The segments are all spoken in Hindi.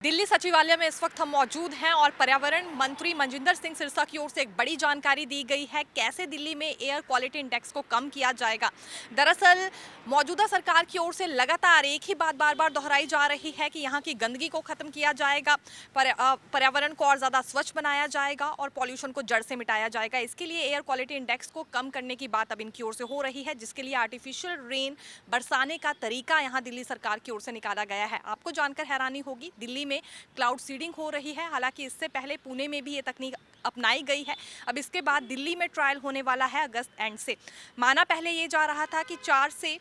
दिल्ली सचिवालय में इस वक्त हम मौजूद हैं और पर्यावरण मंत्री मनजिंदर सिंह सिरसा की ओर से एक बड़ी जानकारी दी गई है कैसे दिल्ली में एयर क्वालिटी इंडेक्स को कम किया जाएगा। दरअसल मौजूदा सरकार की ओर से लगातार एक ही बात बार बार दोहराई जा रही है कि यहाँ की गंदगी को खत्म किया जाएगा, पर्यावरण को और ज़्यादा स्वच्छ बनाया जाएगा और पॉल्यूशन को जड़ से मिटाया जाएगा। इसके लिए एयर क्वालिटी इंडेक्स को कम करने की बात अब इनकी ओर से हो रही है, जिसके लिए आर्टिफिशियल रेन बरसाने का तरीका यहाँ दिल्ली सरकार की ओर से निकाला गया है। आपको जानकर हैरानी होगी, दिल्ली में क्लाउड सीडिंग हो रही है। हालांकि इससे पहले पुणे में भी ये तकनीक अपनाई गई है। अब इसके बाद दिल्ली में ट्रायल होने वाला है अगस्त एंड से। माना पहले ये जा रहा था कि 4 से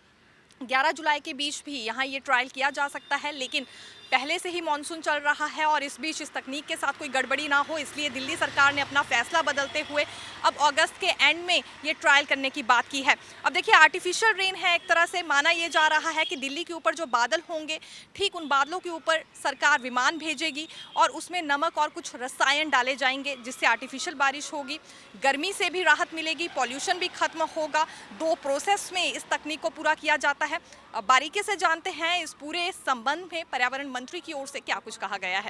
11 जुलाई के बीच भी यहाँ ये ट्रायल किया जा सकता है, लेकिन पहले से ही मानसून चल रहा है और इस बीच इस तकनीक के साथ कोई गड़बड़ी ना हो, इसलिए दिल्ली सरकार ने अपना फैसला बदलते हुए अब अगस्त के एंड में ये ट्रायल करने की बात की है। अब देखिए, आर्टिफिशियल रेन है, एक तरह से माना ये जा रहा है कि दिल्ली के ऊपर जो बादल होंगे, ठीक उन बादलों के ऊपर सरकार विमान भेजेगी और उसमें नमक और कुछ रसायन डाले जाएंगे, जिससे आर्टिफिशियल बारिश होगी, गर्मी से भी राहत मिलेगी, पॉल्यूशन भी खत्म होगा। 2 प्रोसेस में इस तकनीक को पूरा किया जाता है। अब बारीकी से जानते हैं इस पूरे संबंध में पर्यावरण मंत्री की ओर से क्या कुछ कहा गया है।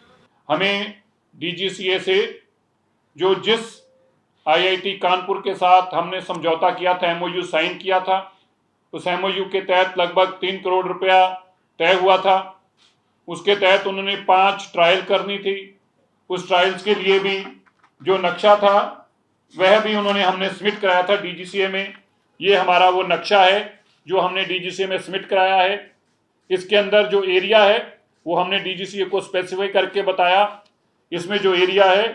हमें डीजीसीए से जो जिस आईआईटी कानपुर के साथ हमने समझौता किया था, एमओयू साइन किया था, उस एमओयू के तहत लगभग 3 करोड़ रुपया तय हुआ था। उसके तहत उन्होंने 5 ट्रायल करनी थी। उस ट्रायल्स के लिए भी जो नक्शा था वह भी उन्होंने हमने सबमिट कराया था डीजीसीए में। ये हमारा वो नक्शा है जो हमने डीजीसीए में सबमिट कराया है। इसके अंदर जो एरिया है वो हमने डीजीसीए को स्पेसिफाई करके बताया। इसमें जो एरिया है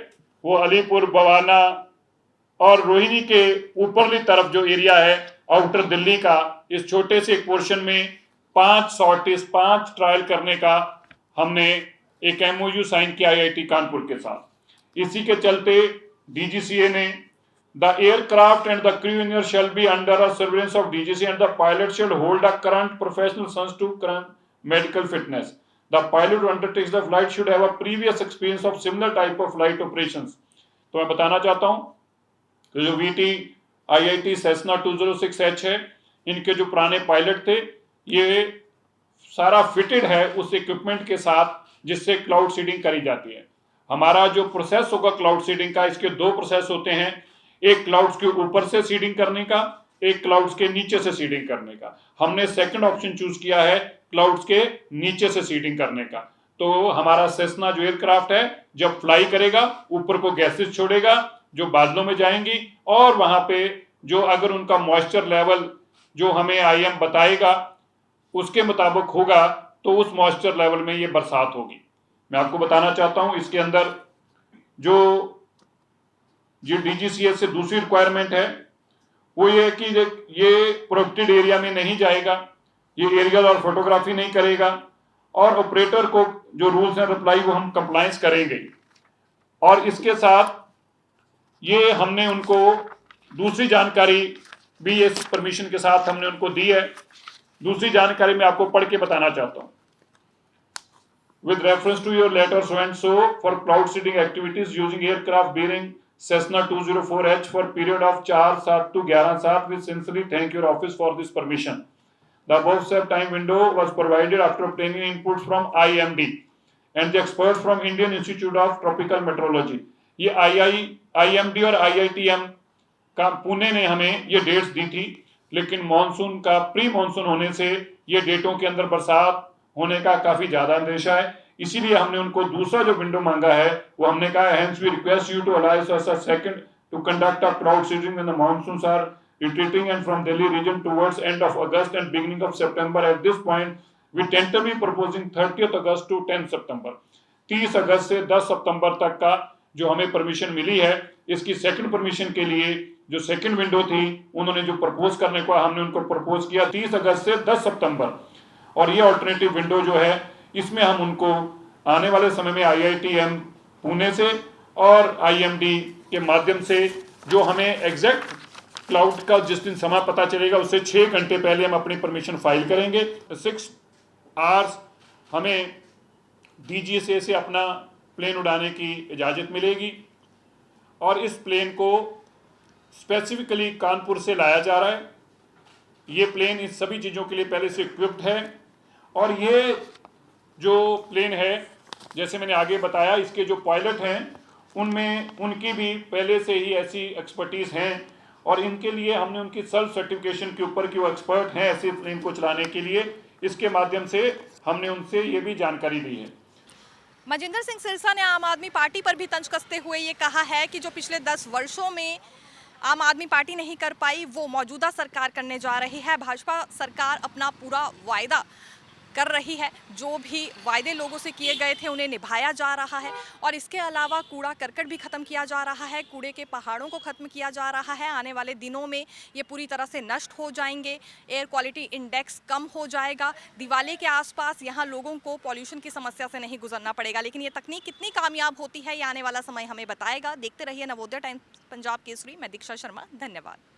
वो अलीपुर, बवाना और रोहिणी के ऊपरली तरफ जो एरिया है आउटर दिल्ली का, इस छोटे से एक पोर्शन में 5 सॉर्टिस 5 ट्रायल करने का हमने एक एमओयू साइन किया आईआईटी कानपुर के साथ। इसी के चलते डीजीसीए ने The aircraft and the crew in it shall be under a surveillance of DGC and the pilot shall hold a current professional sense to current medical fitness. The pilot who undertakes the flight should have a previous experience of similar type of flight operations. तो मैं बताना चाहता हूँ कि जो VT IIT सेस्ना 206H है, इनके जो पुराने पायलट थे, ये सारा फिटेड है उस इक्विपमेंट के साथ जिससे क्लाउड सीडिंग करी जाती है। हमारा जो प्रोसेस होगा क्लाउड सीडिंग का, इसके 2 प्रोसेस होते हैं, एक क्लाउड्स के ऊपर से सीडिंग करने का, एक क्लाउड्स के नीचे से सीडिंग करने का। हमने सेकंड ऑप्शन चूज किया है, क्लाउड्स के नीचे से सीडिंग करने का। तो हमारा सेस्ना जो एयरक्राफ्ट है जब फ्लाई करेगा, ऊपर को गैसेस छोड़ेगा जो बादलों में जाएंगी और वहां पे जो अगर उनका मॉइस्चर लेवल जो हमें आईएम बताएगा उसके मुताबिक होगा तो उस मॉइस्चर लेवल में ये बरसात होगी। मैं आपको बताना चाहता हूं इसके अंदर जो डीजीसीए से दूसरी रिक्वायरमेंट है वो ये है कि ये प्रोटेक्टेड एरिया में नहीं जाएगा, ये एरियल और फोटोग्राफी नहीं करेगा और ऑपरेटर को जो रूल्स एंड रिप्लाई वो हम कंप्लायंस करेंगे। और इसके साथ ये हमने उनको दूसरी जानकारी भी इस परमिशन के साथ हमने उनको दी है। दूसरी जानकारी मैं आपको पढ़ के बताना चाहता हूँ। With reference to your letter so and so for cloud seeding activities using aircraft bearing Cessna 204H for period of 4/7 to 11/7, we sincerely thank your office for this permission. The above said time window was provided after obtaining inputs from IMD and the experts from Indian Institute of Tropical Meteorology. ये IMD और IITM का पुणे ने हमें ये डेट्स दी थी, लेकिन मॉनसून का प्री मॉनसून होने से ये डेटों के अंदर बरसात होने का काफी ज्यादा अंदेशा है। इसीलिए हमने उनको दूसरा जो विंडो मांगा है वो हमने कहा hence we request you to allow us a second to conduct a cloud seeding when the monsoons are retreating and from Delhi region towards end of August and beginning of September. At this point we tentatively proposing 30th August to 10 September, 30 अगस्त से 10 सितंबर तक का जो हमें परमिशन मिली है। इसकी सेकंड परमिशन के लिए जो सेकंड विंडो थी उन्होंने जो प्रपोज करने को हमने उनको प्रपोज किया 30 अगस्त से 10 सितंबर, और ये ऑल्टरनेटिव विंडो जो है इसमें हम उनको आने वाले समय में आईआईटीएम पुणे से और आईएमडी के माध्यम से जो हमें एग्जैक्ट क्लाउड का जिस दिन समय पता चलेगा उससे 6 घंटे पहले हम अपनी परमिशन फाइल करेंगे। 6 आवर्स हमें डीजीसीए से अपना प्लेन उड़ाने की इजाज़त मिलेगी और इस प्लेन को स्पेसिफिकली कानपुर से लाया जा रहा है। ये प्लेन इस सभी चीज़ों के लिए पहले से इक्विप्ड है और ये जो प्लेन है जैसे मैंने आगे बताया, इसके जो पायलट हैं उनमें उनकी भी पहले से ही ऐसी एक्सपर्टीज़ हैं और इनके लिए हमने उनकी सेल्फ सर्टिफिकेशन के ऊपर कि वो एक्सपर्ट हैं ऐसे प्लेन को चलाने के लिए, इसके माध्यम से हमने उनसे ये भी जानकारी ली है। मजिंदर सिंह सिरसा ने आम आदमी पार्टी पर भी तंज कसते हुए ये कहा है कि जो पिछले 10 वर्षों में आम आदमी पार्टी नहीं कर पाई वो मौजूदा सरकार करने जा रही है। भाजपा सरकार अपना पूरा वायदा कर रही है, जो भी वायदे लोगों से किए गए थे उन्हें निभाया जा रहा है और इसके अलावा कूड़ा करकट भी खत्म किया जा रहा है, कूड़े के पहाड़ों को खत्म किया जा रहा है। आने वाले दिनों में ये पूरी तरह से नष्ट हो जाएंगे, एयर क्वालिटी इंडेक्स कम हो जाएगा, दिवाली के आसपास यहाँ लोगों को पॉल्यूशन की समस्या से नहीं गुजरना पड़ेगा। लेकिन ये तकनीक कितनी कामयाब होती है ये आने वाला समय हमें बताएगा। देखते रहिए नवोदय टाइम्स पंजाब केसरी। मैं दीक्षा शर्मा, धन्यवाद।